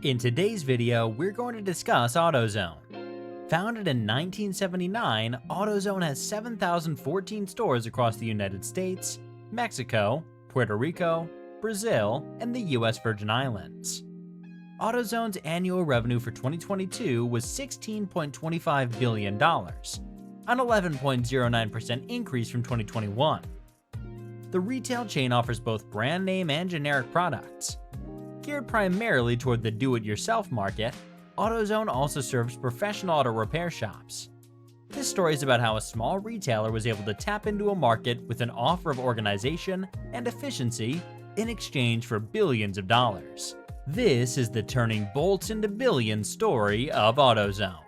In today's video, we're going to discuss AutoZone. Founded in 1979, AutoZone has 7,014 stores across the United States, Mexico, Puerto Rico, Brazil, and the US Virgin Islands. AutoZone's annual revenue for 2022 was $16.25 billion, an 11.09% increase from 2021. The retail chain offers both brand name and generic products. Geared primarily toward the do-it-yourself market, AutoZone also serves professional auto repair shops. This story is about how a small retailer was able to tap into a market with an offer of organization and efficiency in exchange for billions of dollars. This is the turning bolts into billions story of AutoZone.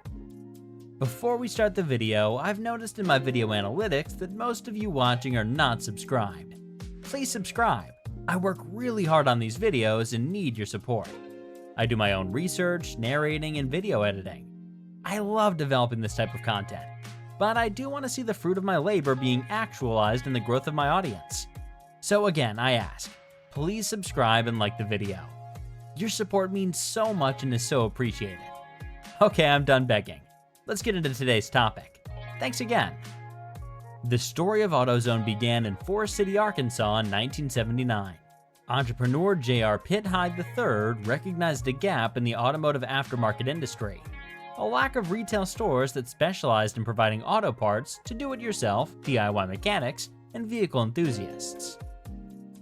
Before we start the video, I've noticed in my video analytics that most of you watching are not subscribed. Please subscribe. I work really hard on these videos and need your support. I do my own research, narrating, and video editing. I love developing this type of content, but I do want to see the fruit of my labor being actualized in the growth of my audience. So again, I ask, please subscribe and like the video. Your support means so much and is so appreciated. Okay, I'm done begging. Let's get into today's topic. Thanks again. The story of AutoZone began in Forrest City, Arkansas in 1979. Entrepreneur Pitt Hyde III recognized a gap in the automotive aftermarket industry, a lack of retail stores that specialized in providing auto parts to do-it-yourself, DIY mechanics, and vehicle enthusiasts.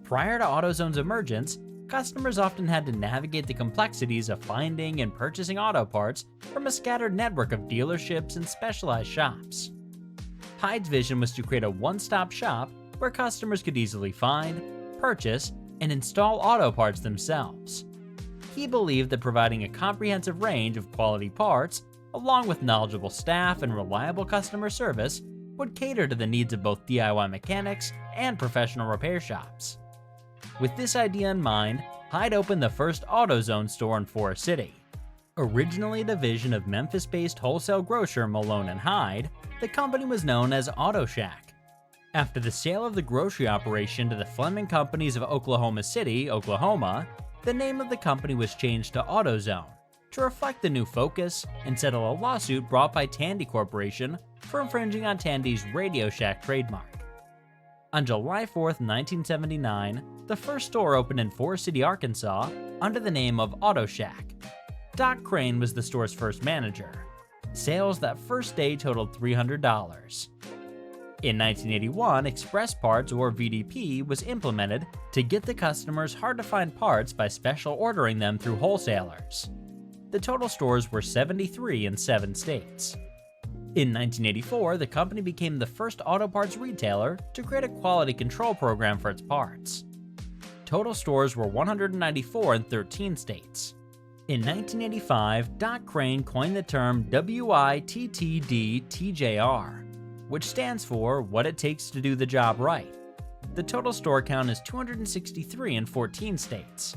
Prior to AutoZone's emergence, customers often had to navigate the complexities of finding and purchasing auto parts from a scattered network of dealerships and specialized shops. Hyde's vision was to create a one-stop shop where customers could easily find, purchase, and install auto parts themselves. He believed that providing a comprehensive range of quality parts, along with knowledgeable staff and reliable customer service, would cater to the needs of both DIY mechanics and professional repair shops. With this idea in mind, Hyde opened the first AutoZone store in Forrest City. Originally a division of Memphis-based wholesale grocer Malone & Hyde, the company was known as Auto Shack. After the sale of the grocery operation to the Fleming Companies of Oklahoma City, Oklahoma, the name of the company was changed to AutoZone to reflect the new focus and settle a lawsuit brought by Tandy Corporation for infringing on Tandy's Radio Shack trademark. On July 4, 1979, the first store opened in Forrest City, Arkansas, under the name of Auto Shack. Doc Crane was the store's first manager. Sales that first day totaled $300. In 1981, Express Parts, or VDP, was implemented to get the customers hard-to-find parts by special ordering them through wholesalers. The total stores were 73 in 7 states. In 1984, the company became the first auto parts retailer to create a quality control program for its parts. Total stores were 194 in 13 states. In 1985, Doc Crane coined the term WITTD-TJR, which stands for What It Takes to Do the Job Right. The total store count is 263 in 14 states.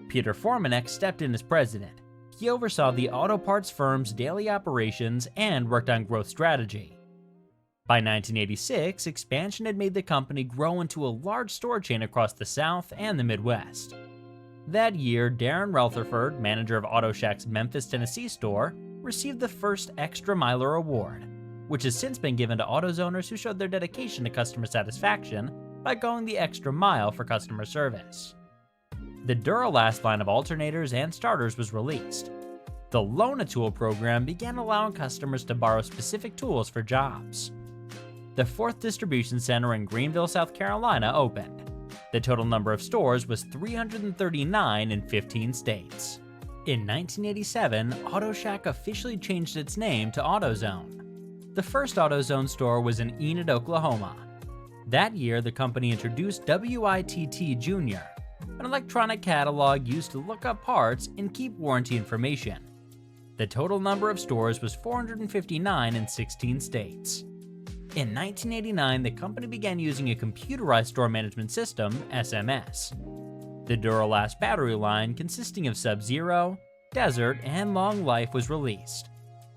Peter Formanek stepped in as president. He oversaw the auto parts firm's daily operations and worked on growth strategy. By 1986, expansion had made the company grow into a large store chain across the South and the Midwest. That year, Darren Rutherford, manager of Auto Shack's Memphis, Tennessee store, received the first Extra Miler Award, which has since been given to AutoZoners who showed their dedication to customer satisfaction by going the extra mile for customer service. The Duralast line of alternators and starters was released. The Loan-A-Tool program began allowing customers to borrow specific tools for jobs. The 4th distribution center in Greenville, South Carolina opened. The total number of stores was 339 in 15 states. In 1987, Auto Shack officially changed its name to AutoZone. The first AutoZone store was in Enid, Oklahoma. That year, the company introduced WITT Junior, an electronic catalog used to look up parts and keep warranty information. The total number of stores was 459 in 16 states. In 1989, the company began using a computerized store management system, SMS. The Duralast battery line, consisting of Sub-Zero, Desert, and Long Life, was released.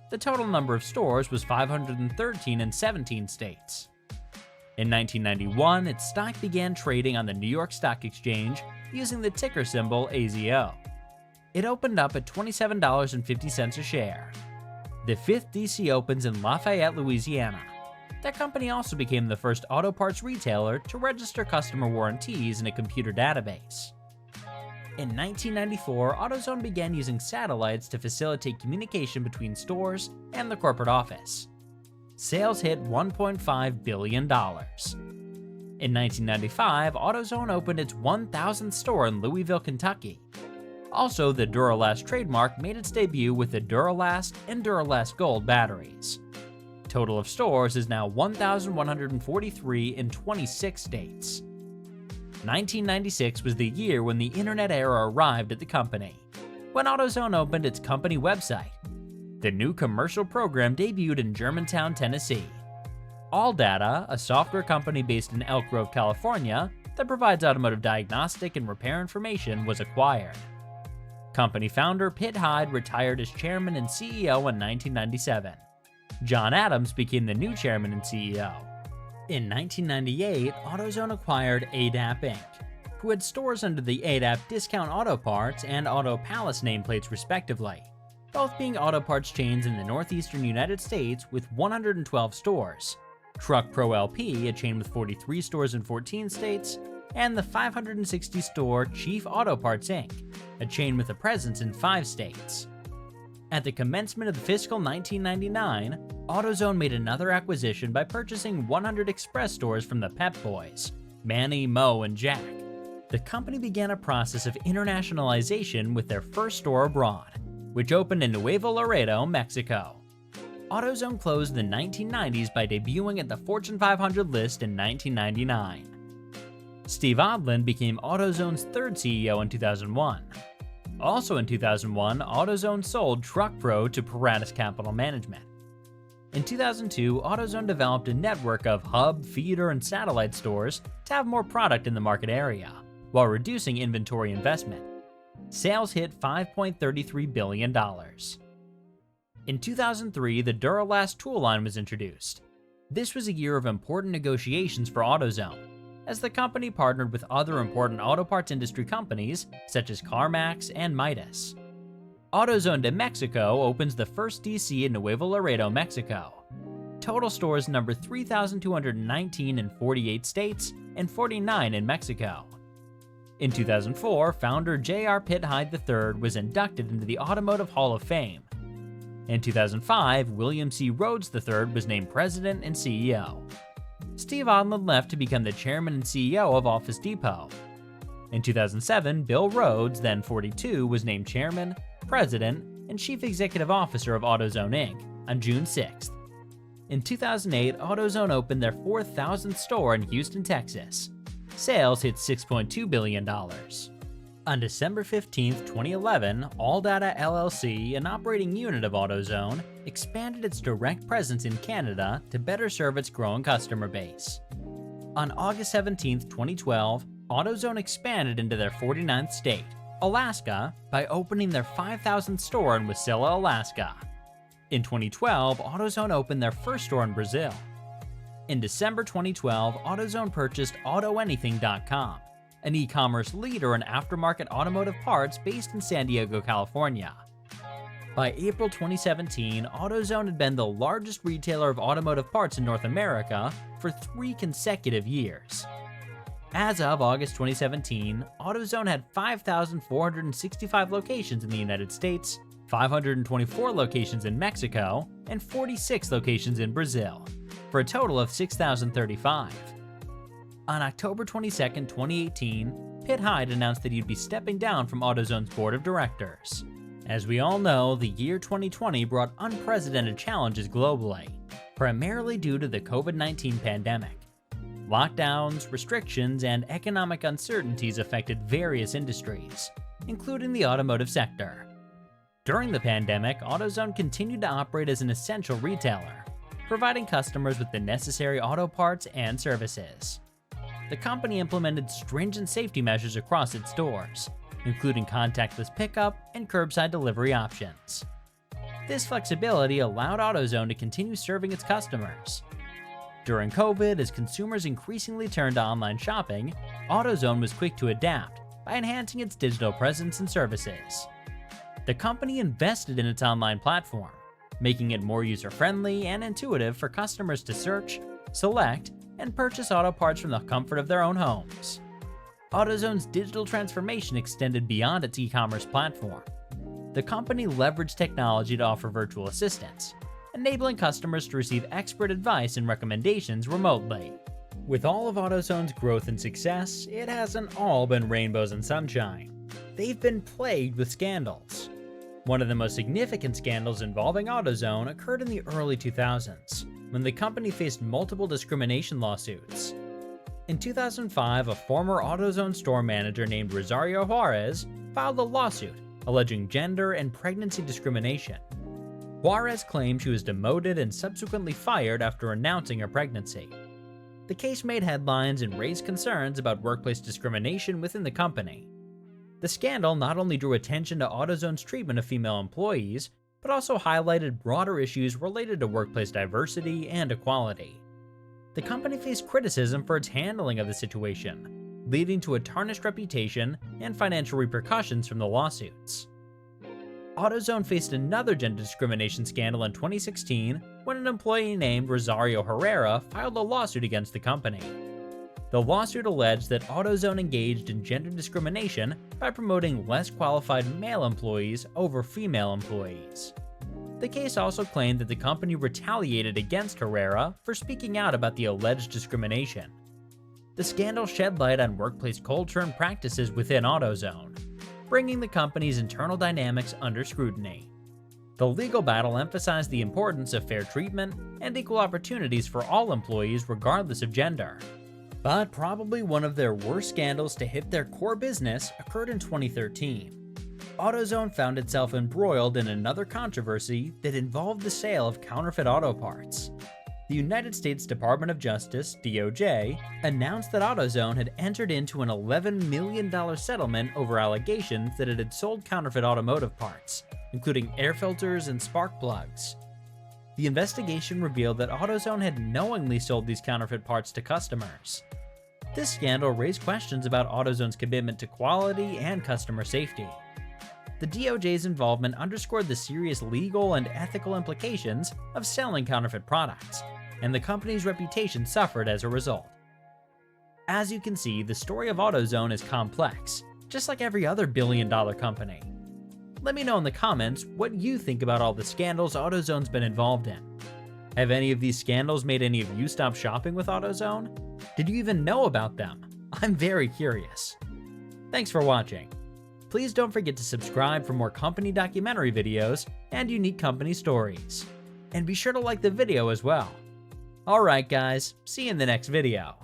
The total number of stores was 513 in 17 states. In 1991, its stock began trading on the New York Stock Exchange using the ticker symbol AZO. It opened up at $27.50 a share. The fifth DC opens in Lafayette, Louisiana. That company also became the first auto parts retailer to register customer warranties in a computer database. In 1994, AutoZone began using satellites to facilitate communication between stores and the corporate office. Sales hit $1.5 billion. In 1995, AutoZone opened its 1,000th store in Louisville, Kentucky. Also, the Duralast trademark made its debut with the Duralast and Duralast Gold batteries. Total of stores is now 1,143 in 26 states. 1996 was the year when the internet era arrived at the company, when AutoZone opened its company website. The new commercial program debuted in Germantown, Tennessee. AllData, a software company based in Elk Grove, California, that provides automotive diagnostic and repair information, was acquired. Company founder Pitt Hyde retired as chairman and CEO in 1997. John Adams became the new chairman and CEO. In 1998, AutoZone acquired ADAP Inc., who had stores under the ADAP Discount Auto Parts and Auto Palace nameplates respectively, both being auto parts chains in the northeastern United States with 112 stores. Truck Pro LP, a chain with 43 stores in 14 states, and the 560-store Chief Auto Parts Inc., a chain with a presence in 5 states. At the commencement of the fiscal 1999, AutoZone made another acquisition by purchasing 100 express stores from the Pep Boys, Manny, Mo, and Jack. The company began a process of internationalization with their first store abroad, which opened in Nuevo Laredo, Mexico. AutoZone closed in the 1990s by debuting at the Fortune 500 list in 1999. Steve Odland became AutoZone's third CEO in 2001. Also in 2001, AutoZone sold Truck Pro to Paratus Capital Management. In 2002, AutoZone developed a network of hub, feeder, and satellite stores to have more product in the market area, while reducing inventory investment. Sales hit $5.33 billion. In 2003, the Duralast tool line was introduced. This was a year of important negotiations for AutoZone, as the company partnered with other important auto parts industry companies such as CarMax and Midas. AutoZone de Mexico opens the first DC in Nuevo Laredo, Mexico. Total stores number 3,219 in 48 states and 49 in Mexico. In 2004, founder J.R. Pitt Hyde III was inducted into the Automotive Hall of Fame. In 2005, William C. Rhodes III was named president and CEO. Steve Odland left to become the chairman and CEO of Office Depot. In 2007, Bill Rhodes, then 42, was named chairman, president, and chief executive officer of AutoZone Inc. on June 6th. In 2008, AutoZone opened their 4,000th store in Houston, Texas. Sales hit $6.2 billion. On December 15, 2011, AllData LLC, an operating unit of AutoZone, expanded its direct presence in Canada to better serve its growing customer base. On August 17, 2012, AutoZone expanded into their 49th state, Alaska, by opening their 5,000th store in Wasilla, Alaska. In 2012, AutoZone opened their first store in Brazil. In December 2012, AutoZone purchased AutoAnything.com, an e-commerce leader in aftermarket automotive parts based in San Diego, California. By April 2017, AutoZone had been the largest retailer of automotive parts in North America for 3 consecutive years. As of August 2017, AutoZone had 5,465 locations in the United States, 524 locations in Mexico, and 46 locations in Brazil, for a total of 6,035. On October 22, 2018, Pitt Hyde announced that he'd be stepping down from AutoZone's board of directors. As we all know, the year 2020 brought unprecedented challenges globally, primarily due to the COVID-19 pandemic. Lockdowns, restrictions, and economic uncertainties affected various industries, including the automotive sector. During the pandemic, AutoZone continued to operate as an essential retailer, providing customers with the necessary auto parts and services. The company implemented stringent safety measures across its stores, including contactless pickup and curbside delivery options. This flexibility allowed AutoZone to continue serving its customers. During COVID, as consumers increasingly turned to online shopping, AutoZone was quick to adapt by enhancing its digital presence and services. The company invested in its online platform, making it more user-friendly and intuitive for customers to search, select, and purchase auto parts from the comfort of their own homes. AutoZone's digital transformation extended beyond its e-commerce platform. The company leveraged technology to offer virtual assistants, enabling customers to receive expert advice and recommendations remotely. With all of AutoZone's growth and success, it hasn't all been rainbows and sunshine. They've been plagued with scandals. One of the most significant scandals involving AutoZone occurred in the early 2000s, when the company faced multiple discrimination lawsuits. In 2005, a former AutoZone store manager named Rosario Juarez filed a lawsuit alleging gender and pregnancy discrimination. Juarez claimed she was demoted and subsequently fired after announcing her pregnancy. The case made headlines and raised concerns about workplace discrimination within the company. The scandal not only drew attention to AutoZone's treatment of female employees, but also highlighted broader issues related to workplace diversity and equality. The company faced criticism for its handling of the situation, leading to a tarnished reputation and financial repercussions from the lawsuits. AutoZone faced another gender discrimination scandal in 2016 when an employee named Rosario Herrera filed a lawsuit against the company. The lawsuit alleged that AutoZone engaged in gender discrimination by promoting less qualified male employees over female employees. The case also claimed that the company retaliated against Herrera for speaking out about the alleged discrimination. The scandal shed light on workplace culture and practices within AutoZone, bringing the company's internal dynamics under scrutiny. The legal battle emphasized the importance of fair treatment and equal opportunities for all employees regardless of gender. But probably one of their worst scandals to hit their core business occurred in 2013. AutoZone found itself embroiled in another controversy that involved the sale of counterfeit auto parts. The United States Department of Justice, DOJ, announced that AutoZone had entered into an $11 million settlement over allegations that it had sold counterfeit automotive parts, including air filters and spark plugs. The investigation revealed that AutoZone had knowingly sold these counterfeit parts to customers. This scandal raised questions about AutoZone's commitment to quality and customer safety. The DOJ's involvement underscored the serious legal and ethical implications of selling counterfeit products, and the company's reputation suffered as a result. As you can see, the story of AutoZone is complex, just like every other billion-dollar company. Let me know in the comments what you think about all the scandals AutoZone's been involved in. Have any of these scandals made any of you stop shopping with AutoZone? Did you even know about them? I'm very curious. Thanks for watching. Please don't forget to subscribe for more company documentary videos and unique company stories. And be sure to like the video as well. Alright guys, see you in the next video.